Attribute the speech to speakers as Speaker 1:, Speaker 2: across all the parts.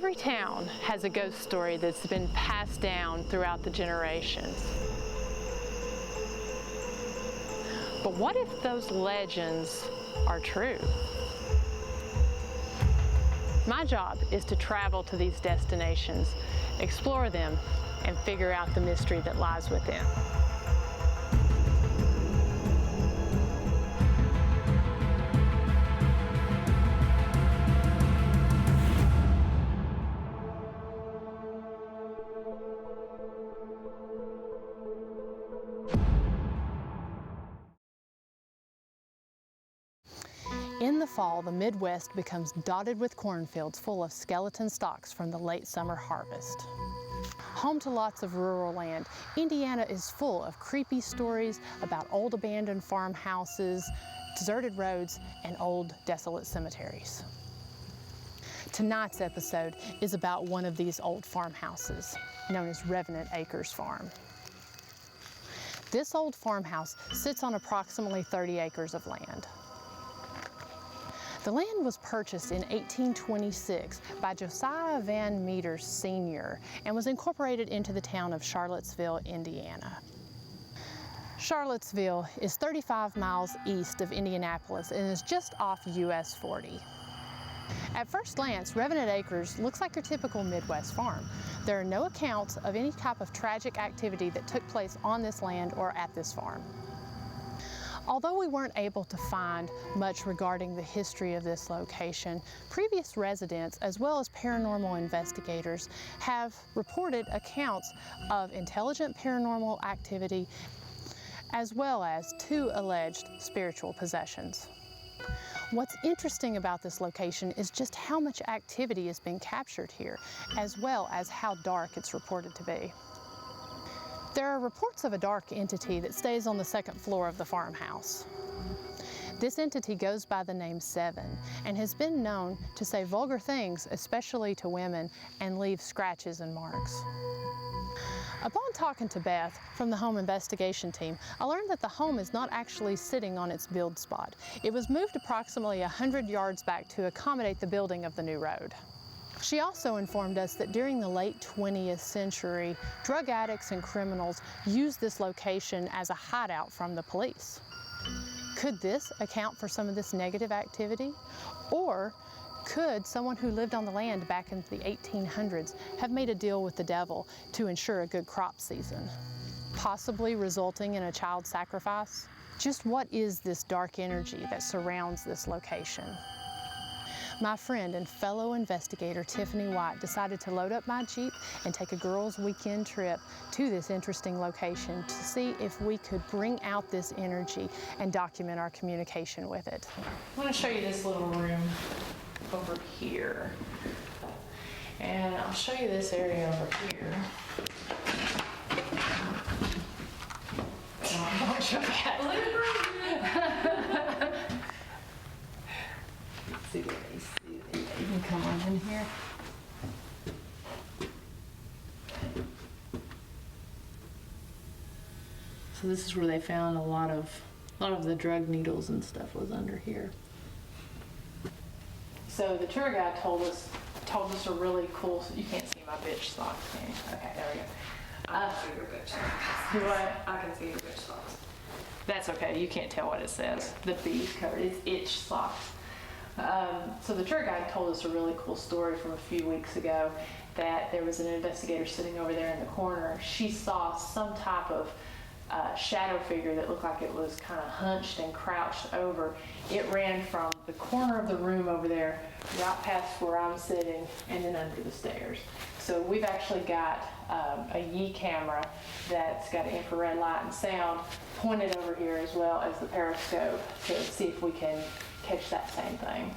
Speaker 1: Every town has a ghost story that's been passed down throughout the generations. But what if those legends are true? My job is to travel to these destinations, explore them, and figure out the mystery that lies within. In the fall, the Midwest becomes dotted with cornfields full of skeleton stalks from the late summer harvest. Home to lots of rural land, Indiana is full of creepy stories about old abandoned farmhouses, deserted roads, and old desolate cemeteries. Tonight's episode is about one of these old farmhouses, known as Revenant Acres Farm. This old farmhouse sits on approximately 30 acres of land. The land was purchased in 1826 by Josiah Van Meters Sr. and was incorporated into the town of Charlottesville, Indiana. Charlottesville is 35 miles east of Indianapolis and is just off US 40. At first glance, Revenant Acres looks like your typical Midwest farm. There are no accounts of any type of tragic activity that took place on this land or at this farm. Although we weren't able to find much regarding the history of this location, previous residents as well as paranormal investigators have reported accounts of intelligent paranormal activity as well as 2 alleged spiritual possessions. What's interesting about this location is just how much activity has been captured here, as well as how dark it's reported to be. There are reports of a dark entity that stays on the 2nd floor of the farmhouse. This entity goes by the name Seven and has been known to say vulgar things, especially to women, and leave scratches and marks. Upon talking to Beth from the home investigation team, I learned that the home is not actually sitting on its build spot. It was moved approximately 100 yards back to accommodate the building of the new road. She also informed us that during the late 20th century, drug addicts and criminals used this location as a hideout from the police. Could this account for some of this negative activity? Or could someone who lived on the land back in the 1800s have made a deal with the devil to ensure a good crop season, possibly resulting in a child sacrifice? Just what is this dark energy that surrounds this location? My friend and fellow investigator Tiffany White decided to load up my Jeep and take a girls' weekend trip to this interesting location to see if we could bring out this energy and document our communication with it. I want to show you this little room over here. And I'll show you this area over here. I won't show you that little room. See what they see. You can come on in here. So this is where they found a lot of the drug needles and stuff was under here. So the tour guide told us a really cool. You can't see my bitch socks, can you? Okay, there we go.
Speaker 2: I can see your bitch socks.
Speaker 1: You what?
Speaker 2: I can see your bitch socks.
Speaker 1: That's okay. You can't tell what it says. The B's covered. It's itch socks. So the tour guide told us a really cool story from a few weeks ago that there was an investigator sitting over there in the corner. She saw some type of shadow figure that looked like it was kind of hunched and crouched over. It ran from the corner of the room over there right past where I'm sitting and then under the stairs. So we've actually got a Yi camera that's got infrared light and sound pointed over here as well as the periscope to see if we can catch that same thing.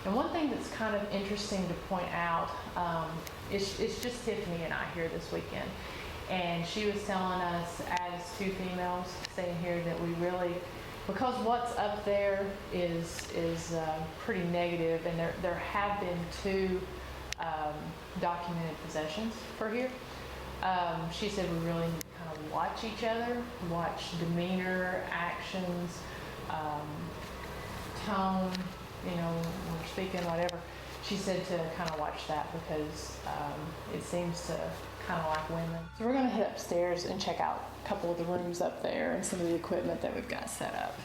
Speaker 1: And one thing that's kind of interesting to point out, it's just Tiffany and I here this weekend. And she was telling us as 2 females sitting here that we really, because what's up there is pretty negative, and there have been 2 documented possessions for here. She said we really need to kind of watch each other, watch demeanor, actions, tone, when we're speaking, whatever, She said to kind of watch that because it seems to kind of like women. So we're gonna head upstairs and check out a couple of the rooms up there and some of the equipment that we've got set up.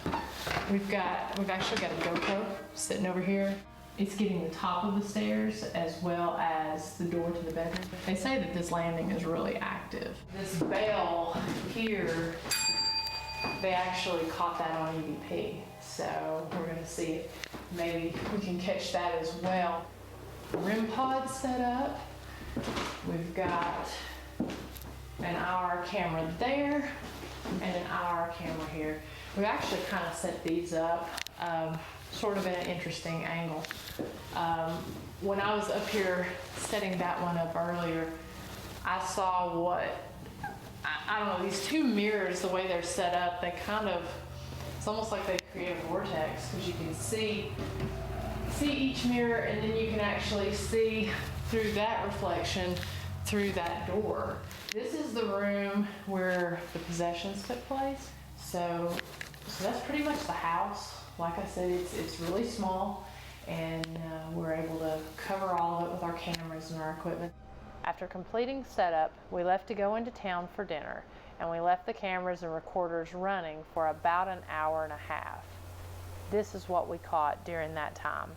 Speaker 1: We've actually got a GoPro sitting over here. It's getting the top of the stairs as well as the door to the bedroom. They say that this landing is really active. This bell here, they actually caught that on EVP. So we're gonna see if maybe we can catch that as well. REM pod set up. We've got an IR camera there and an IR camera here. We've actually kind of set these up sort of at an interesting angle. When I was up here setting that one up earlier, I saw what, I don't know, these two mirrors, the way they're set up, they kind of, it's almost like they create a vortex because you can see each mirror and then you can actually see through that reflection through that door. This is the room where the possessions took place. So that's pretty much the house. Like I said, it's really small, and we're able to cover all of it with our cameras and our equipment. After completing setup, we left to go into town for dinner, and we left the cameras and recorders running for about an hour and a half. This is what we caught during that time.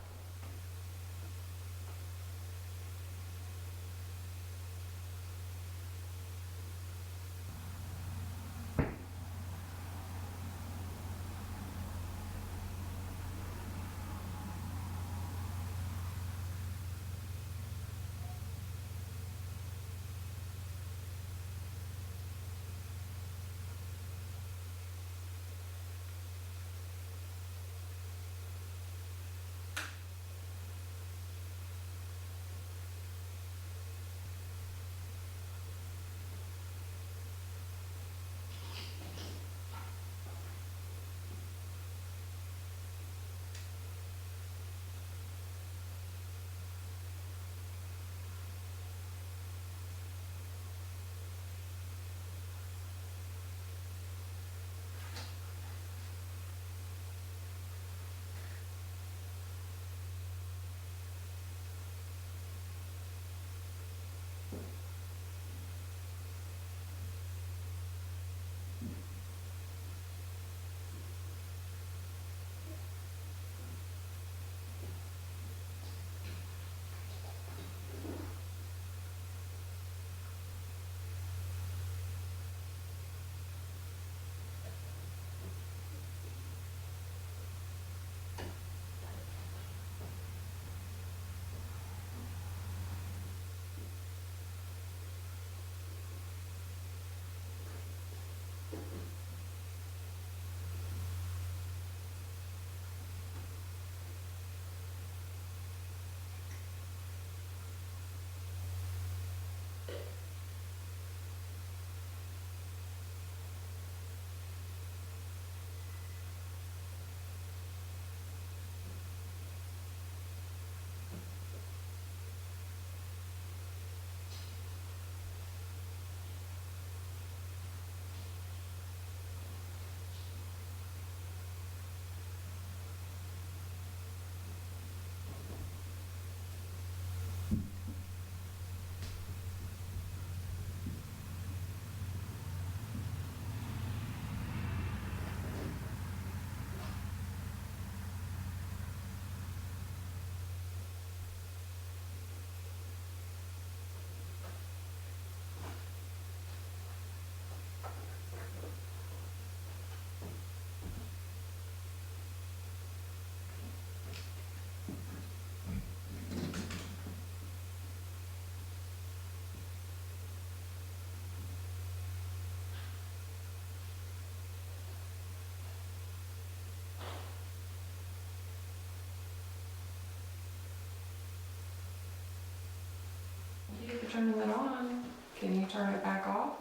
Speaker 3: Turning that on, can you turn it back off?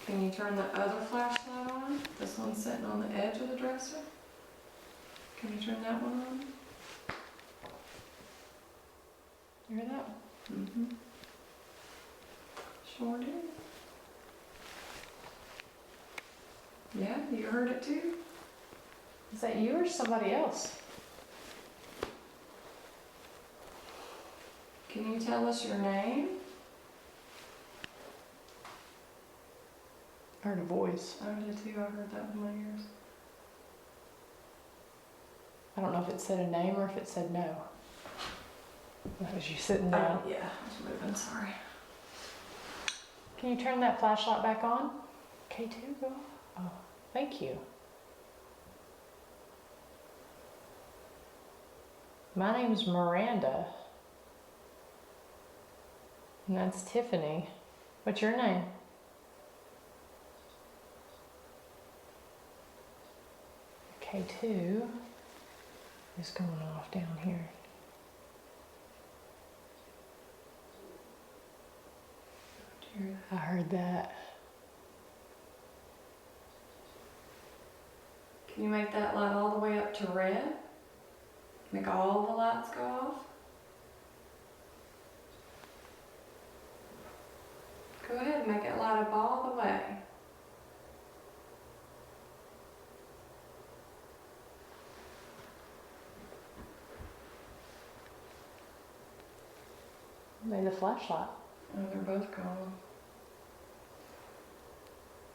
Speaker 3: Can you turn the other flashlight on? This one's sitting on the edge of the dresser. Can you turn that one on? You hear that one? Mm-hmm. Sure did. Yeah, you heard it too?
Speaker 1: Is that you or somebody else?
Speaker 3: Can you tell us your name?
Speaker 1: I heard a voice.
Speaker 3: I did too. I heard that with my ears.
Speaker 1: I don't know if it said a name or if it said no. That was you sitting down.
Speaker 3: Yeah, I was moving. Sorry.
Speaker 1: Can you turn that flashlight back on? K2, go. Oh, thank you. My name's Miranda. And that's Tiffany. What's your name? K2 is going off down here. I heard that.
Speaker 3: Can you make that light all the way up to red? Make all the lights go off? Go ahead, make it light up all the way.
Speaker 1: Made the flashlight.
Speaker 3: Oh, they're both gone.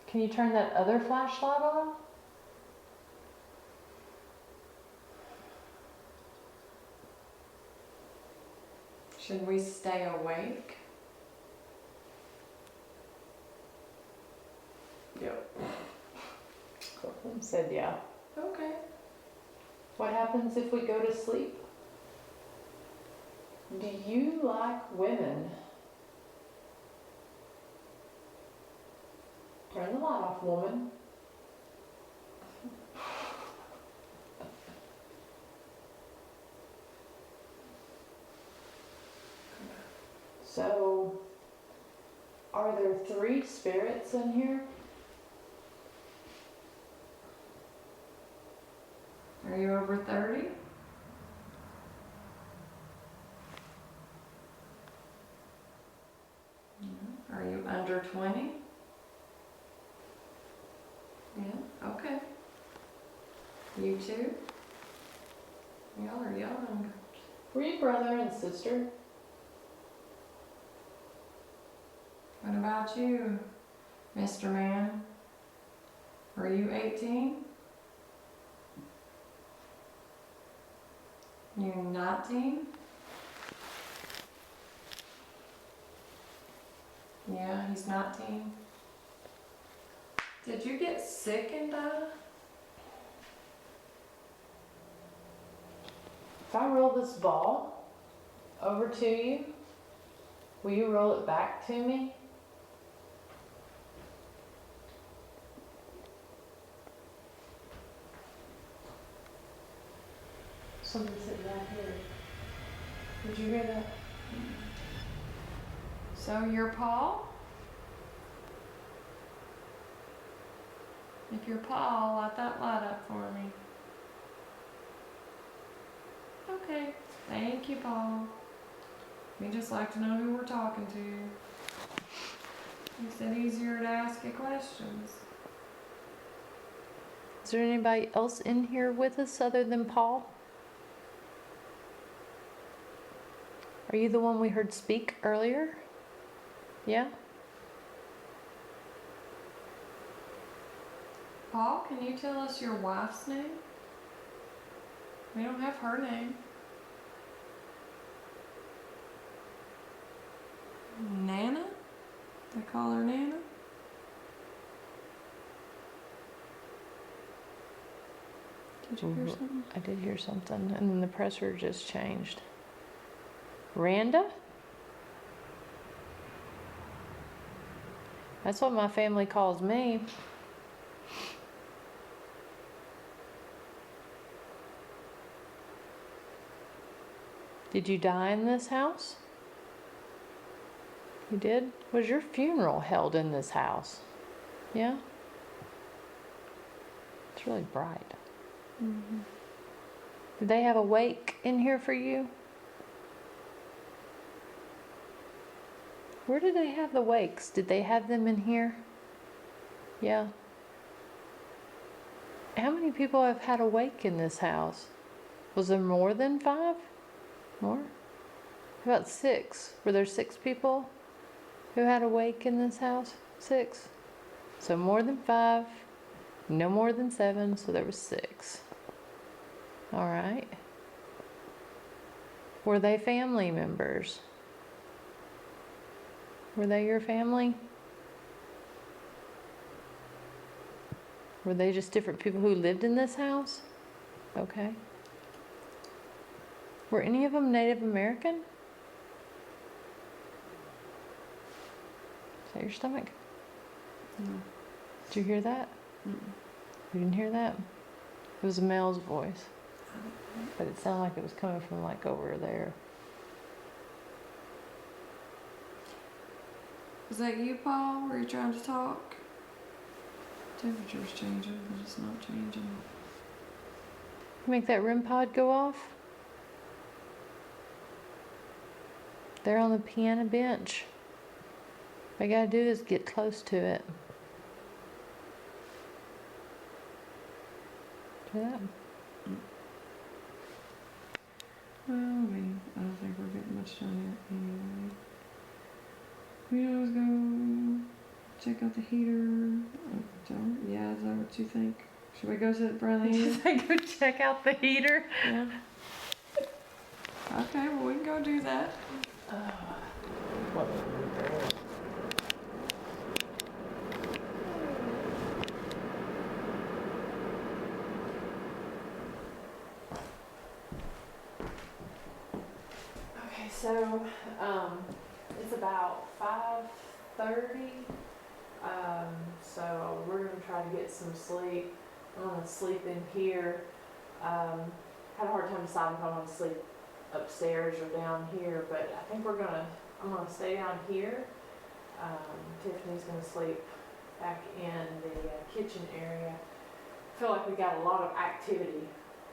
Speaker 1: Can you turn that other flashlight on?
Speaker 3: Should we stay awake? Yep.
Speaker 1: Courtland said yeah.
Speaker 3: Okay.
Speaker 1: What happens if we go to sleep? Do you like women? Turn the light off, woman. So, are there 3 spirits in here?
Speaker 3: Are you over 30? Are you under 20? Yeah, okay. You too? Y'all are young.
Speaker 1: Were you brother and sister?
Speaker 3: What about you, Mr. Man? Were you 18? You 19? Yeah, he's 19. Did you get sick and die?
Speaker 1: If I roll this ball over to you, will you roll it back to me? Somebody said right here. Did you hear that?
Speaker 3: So you're Paul? If you're Paul, light that light up for me. Okay. Thank you, Paul. We just like to know who we're talking to. Makes it easier to ask you questions.
Speaker 1: Is there anybody else in here with us other than Paul? Are you the one we heard speak earlier? Yeah?
Speaker 3: Paul, can you tell us your wife's name? We don't have her name. Nana? They call her Nana? Did you hear something?
Speaker 1: I did hear something, and then the presser just changed. Randa? That's what my family calls me. Did you die in this house? You did? Was your funeral held in this house? Yeah? It's really bright.
Speaker 3: Mm-hmm.
Speaker 1: Did they have a wake in here for you? Where did they have the wakes? Did they have them in here? Yeah. How many people have had a wake in this house? Was there more than 5? More? About 6. Were there 6 people who had a wake in this house? 6. So more than 5, no more than 7, so there was 6. All right. Were they family members? Were they your family? Were they just different people who lived in this house? Okay. Were any of them Native American? Is that your stomach?
Speaker 3: No.
Speaker 1: Did you hear that?
Speaker 3: Mm-mm.
Speaker 1: You didn't hear that? It was a male's voice. But it sounded like it was coming from like over there.
Speaker 3: Was that you, Paul? Were you trying to talk? Temperature's changing, but it's not changing.
Speaker 1: Make that REM pod go off. They're on the piano bench. All you gotta do is get close to it. Do that.
Speaker 3: Well, I don't think we're getting much done yet anyway. We always go check out the heater. Yeah, is that what you think? Should we go sit in front of the heater?
Speaker 1: Go check out the heater.
Speaker 3: Yeah. Okay, well, we can go do that.
Speaker 1: Okay, so it's about 5:30. So we're gonna try to get some sleep. I'm gonna sleep in here. Had a hard time deciding if I want to sleep upstairs or down here, but I think I'm gonna stay down here. Tiffany's gonna sleep back in the kitchen area. I feel like we got a lot of activity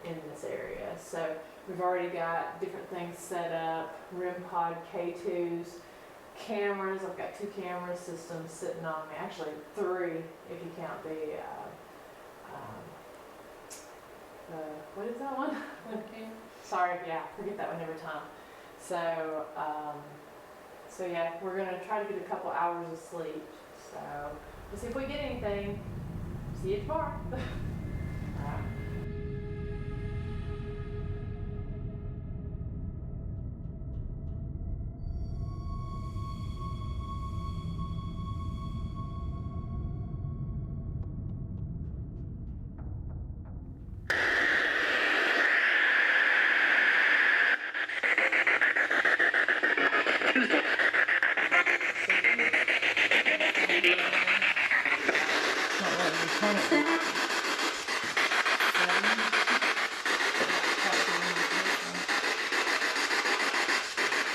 Speaker 1: in this area, so we've already got different things set up, REM pod K2s, cameras. I've got 2 camera systems sitting on me, actually 3 if you count the what is that one? Sorry, yeah, forget that one every time. So yeah, we're gonna try to get a couple hours of sleep. So we'll see if we get anything. See you tomorrow.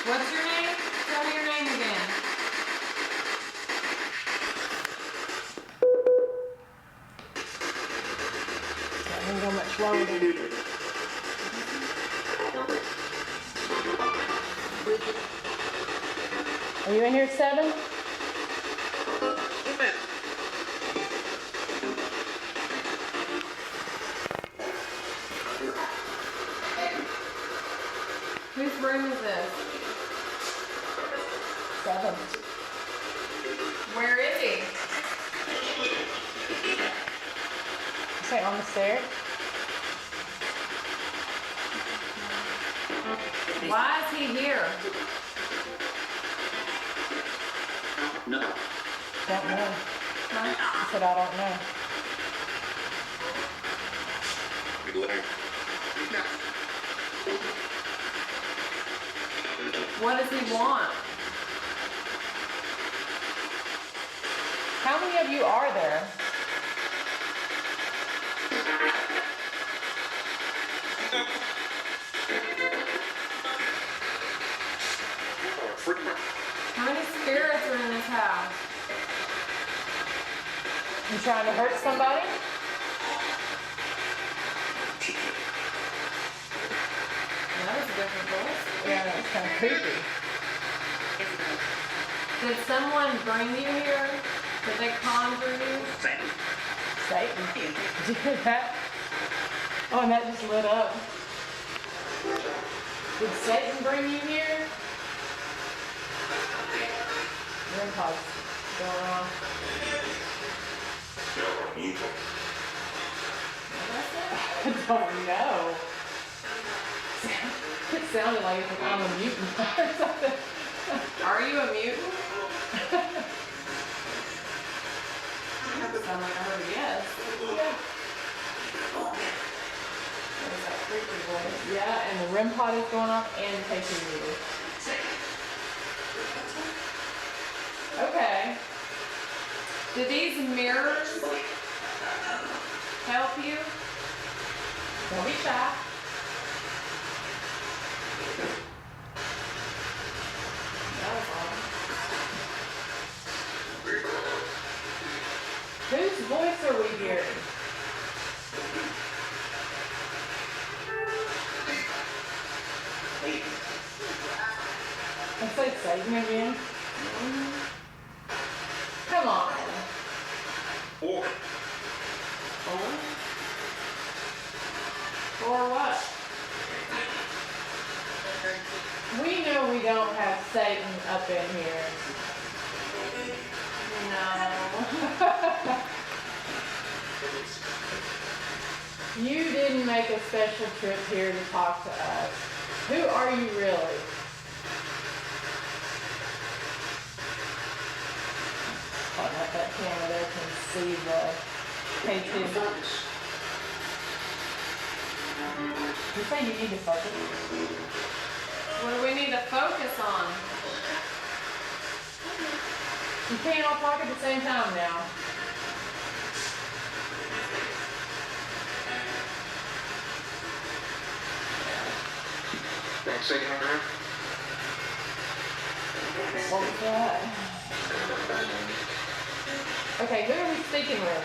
Speaker 3: What's your name? Tell me your name again.
Speaker 1: That didn't go much longer. Are you in here at 7?
Speaker 3: Whose room is this?
Speaker 1: 7.
Speaker 3: Where is he?
Speaker 1: Say on the stairs.
Speaker 3: Why is he here?
Speaker 2: No.
Speaker 1: Don't know.
Speaker 3: Huh?
Speaker 1: I said I don't know.
Speaker 3: What does he want?
Speaker 1: How many of you are there?
Speaker 3: How many spirits are in this house?
Speaker 1: You trying to hurt somebody?
Speaker 3: That was a different voice.
Speaker 1: Yeah, that's kind of creepy.
Speaker 3: Did someone bring you here? Did they conjure you?
Speaker 1: Satan. Did that? Oh, and that just lit up. Did Satan bring you here? REM pod's going on. I don't know. It sounded like I'm a mutant or something.
Speaker 3: Are you a mutant? Sound like I heard a yes.
Speaker 1: Yeah.
Speaker 3: There's that creepy voice.
Speaker 1: Yeah, and the REM pod is going off and taking you. Okay.
Speaker 3: Do these mirrors help you?
Speaker 1: Don't be shy.
Speaker 3: That was all.
Speaker 1: Whose voice are we hearing? I said Satan again. Come on.
Speaker 3: Or what?
Speaker 1: We know we don't have Satan up in here.
Speaker 3: No.
Speaker 1: You didn't make a special trip here to talk to us. Who are you really? Oh, that camera there can see the painting. You say you need to focus?
Speaker 3: What do we need to focus on?
Speaker 1: You can't all talk at the same time now.
Speaker 2: Next second on there.
Speaker 1: What was that? Okay, who are we speaking with?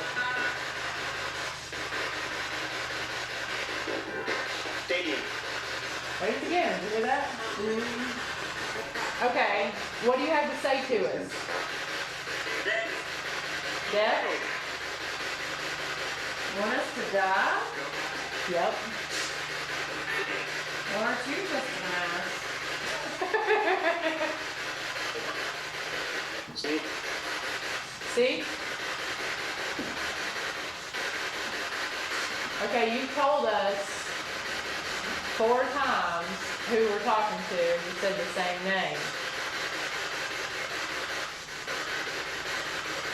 Speaker 2: Stadium.
Speaker 1: Wait again, did you hear that? Okay, what do you have to say to us? Death?
Speaker 3: Want us to die?
Speaker 1: Yep.
Speaker 3: Well, aren't you just an ass?
Speaker 2: See?
Speaker 1: See? Okay, you told us 4 times who we're talking to. You said the same name.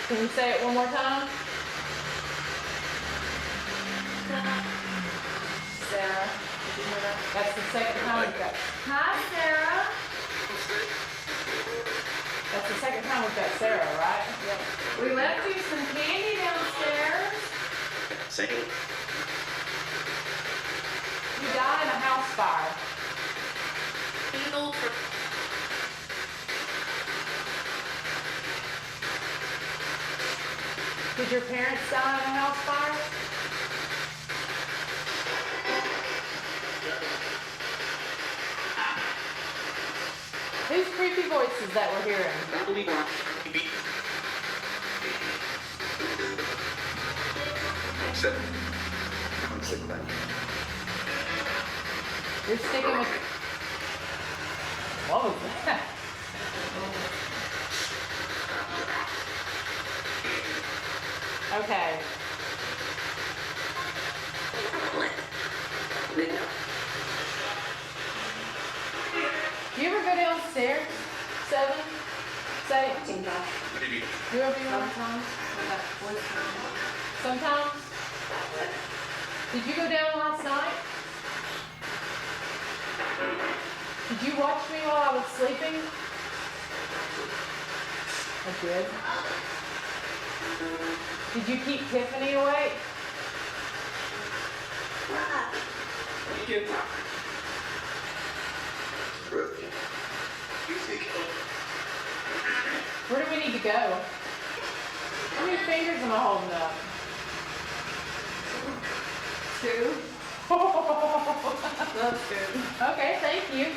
Speaker 1: Can you say it one more time?
Speaker 3: Sarah, did you hear that?
Speaker 1: That's the second time we've got.
Speaker 3: Hi, Sarah.
Speaker 1: That's the second time we've got Sarah, right?
Speaker 3: Yep. We left you some candy downstairs.
Speaker 2: Second.
Speaker 1: You died in a house fire. Did your parents die in a house fire? Whose creepy voices that we're hearing?
Speaker 2: Seven. I'm sick of that.
Speaker 1: You're sticking with. What was that? Okay. Do you ever go downstairs? 7? Say. You ever be one?
Speaker 3: Sometimes. When that voice comes on.
Speaker 1: Sometimes? Did you go down last night? Did you watch me while I was sleeping? I did. Did you keep Tiffany awake? Where do we need to go? How many fingers am I holding up?
Speaker 3: 2. That's good.
Speaker 1: Okay, thank you.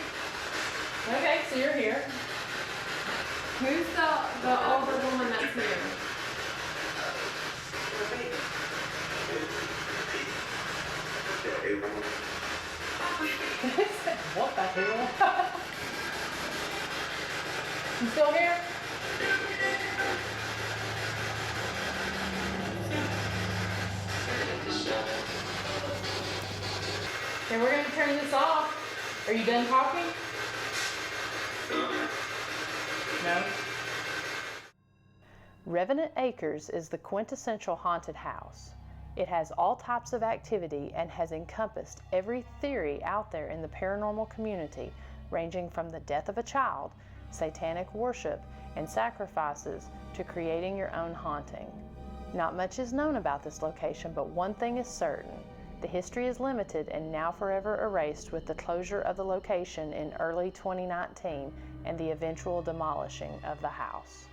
Speaker 1: Okay, so you're here.
Speaker 3: Who's the older woman that's here?
Speaker 1: What the hell? You still here? Okay, we're going to turn this off. Are you done talking? No? Revenant Acres is the quintessential haunted house. It has all types of activity and has encompassed every theory out there in the paranormal community, ranging from the death of a child, satanic worship, and sacrifices to creating your own haunting. Not much is known about this location, but one thing is certain. The history is limited and now forever erased with the closure of the location in early 2019 and the eventual demolishing of the house.